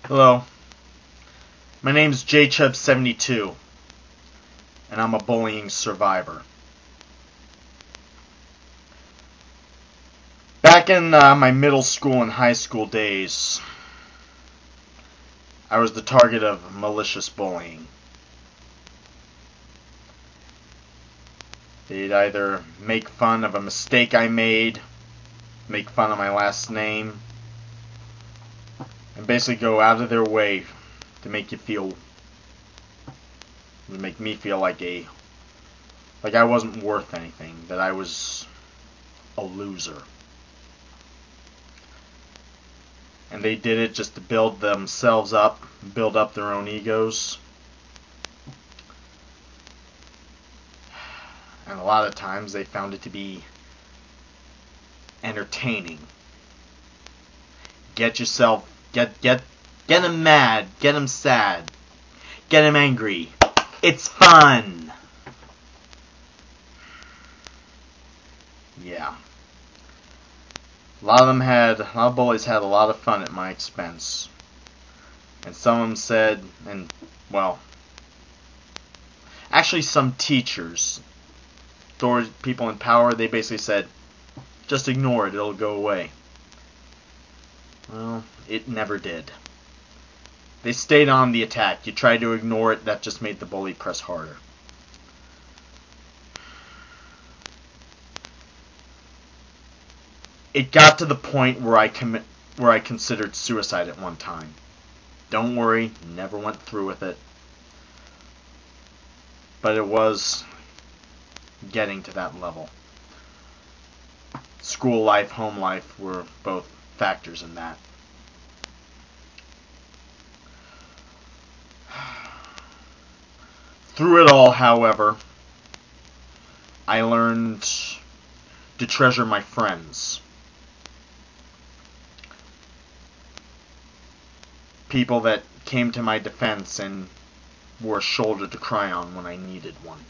Hello, my name's JChub72, and I'm a bullying survivor. Back in my middle school and high school days, I was the target of malicious bullying. They'd either make fun of a mistake I made, make fun of my last name, and basically go out of their way to make me feel like I wasn't worth anything, that I was a loser. And they did it just to build themselves up, build up their own egos. And a lot of times they found it to be entertaining. Get them mad, get them sad, get them angry. It's fun. Yeah. A lot of bullies had a lot of fun at my expense. And some of them said, actually some teachers, people in power, they basically said, just ignore it, it'll go away. Well, it never did. They stayed on the attack. You tried to ignore it, that just made the bully press harder. It got to the point where I considered suicide at one time. Don't worry, never went through with it. But it was getting to that level. School life, home life were both factors in that. Through it all, however, I learned to treasure my friends. People that came to my defense and were a shoulder to cry on when I needed one.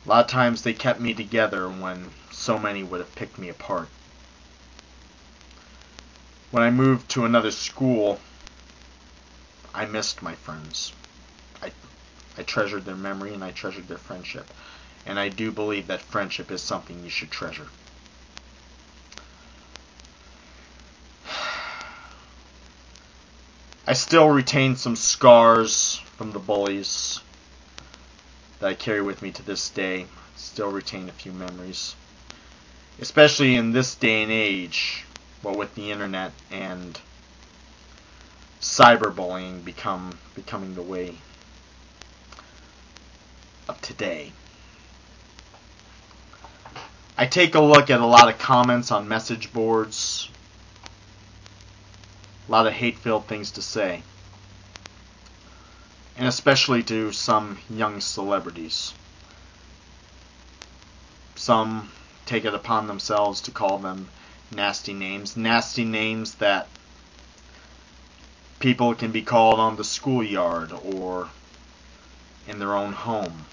A lot of times they kept me together when so many would have picked me apart. When I moved to another school, I missed my friends. I treasured their memory and I treasured their friendship. And I do believe that friendship is something you should treasure. I still retain some scars from the bullies that I carry with me to this day. Still retain a few memories. Especially in this day and age, with the internet and cyberbullying becoming the way of today. I take a look at a lot of comments on message boards. A lot of hate-filled things to say. And especially to some young celebrities. Some take it upon themselves to call them nasty names. Nasty names that people can be called on the schoolyard or in their own home.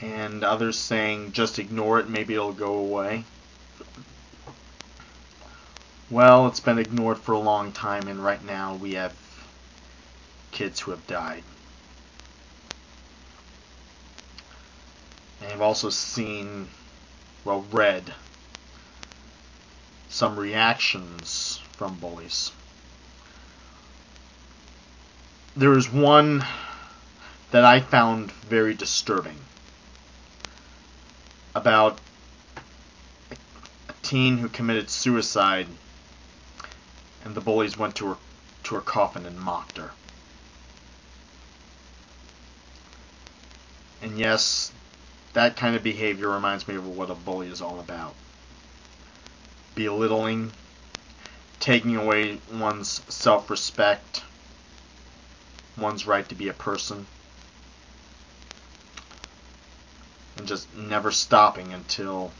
And others saying, just ignore it, maybe it'll go away. Well, it's been ignored for a long time, and right now we have kids who have died. And I've also seen, read some reactions from bullies. There is one that I found very disturbing about a teen who committed suicide, and the bullies went to her coffin and mocked her. And yes, that kind of behavior reminds me of what a bully is all about. Belittling, taking away one's self-respect, one's right to be a person, and just never stopping until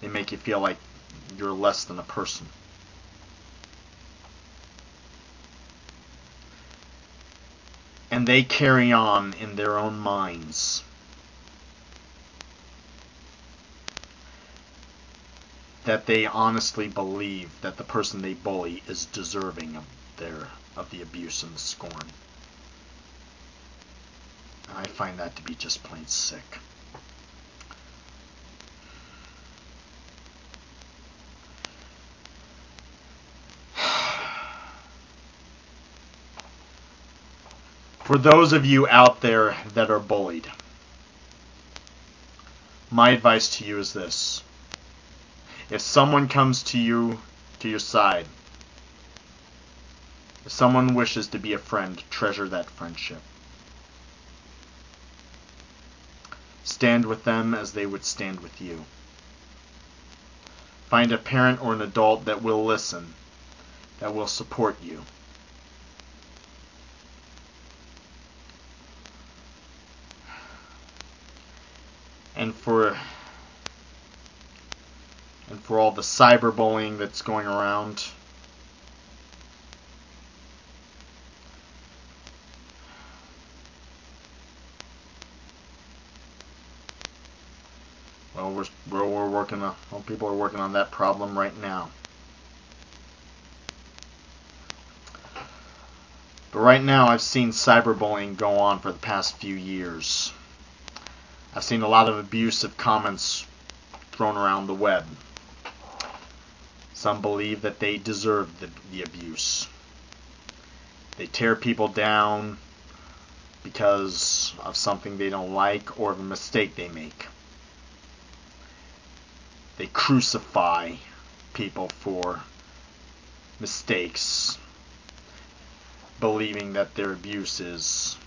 they make you feel like you're less than a person. And they carry on in their own minds that they honestly believe that the person they bully is deserving of the abuse and the scorn. And I find that to be just plain sick. For those of you out there that are bullied, my advice to you is this. If someone comes to you, to your side, if someone wishes to be a friend, treasure that friendship. Stand with them as they would stand with you. Find a parent or an adult that will listen, that will support you. And for all the cyberbullying that's going around, well, we're working on, well, people are working on that problem right now. But right now, I've seen cyberbullying go on for the past few years. I've seen a lot of abusive comments thrown around the web. Some believe that they deserve the abuse. They tear people down because of something they don't like or of a mistake they make. They crucify people for mistakes, believing that their abuse is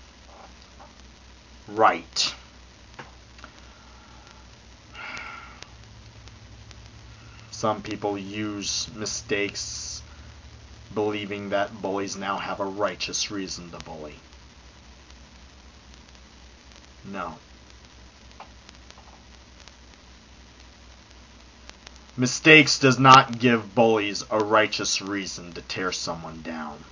right. Some people use mistakes, believing that bullies now have a righteous reason to bully. No. Mistakes does not give bullies a righteous reason to tear someone down.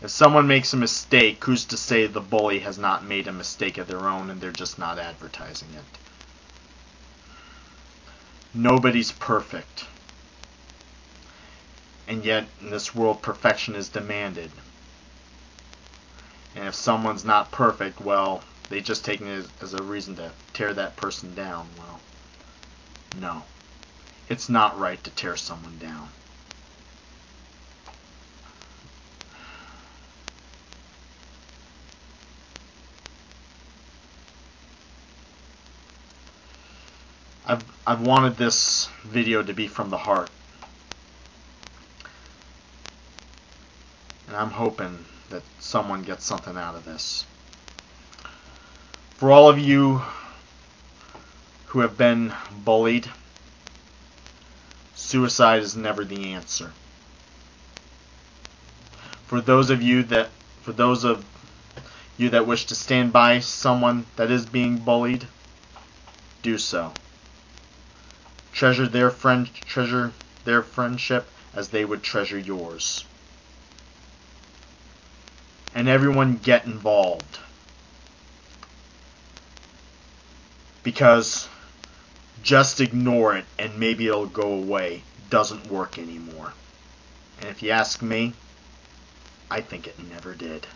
If someone makes a mistake, who's to say the bully has not made a mistake of their own and they're just not advertising it? Nobody's perfect. And yet, in this world, perfection is demanded. And if someone's not perfect, well, they just take it as a reason to tear that person down. Well, no. It's not right to tear someone down. I've wanted this video to be from the heart. And I'm hoping that someone gets something out of this. For all of you who have been bullied, suicide is never the answer. For those of you that wish to stand by someone that is being bullied, do so. Treasure their friendship as they would treasure yours. And everyone get involved. Because just ignore it and maybe it'll go away doesn't work anymore. And if you ask me, I think it never did.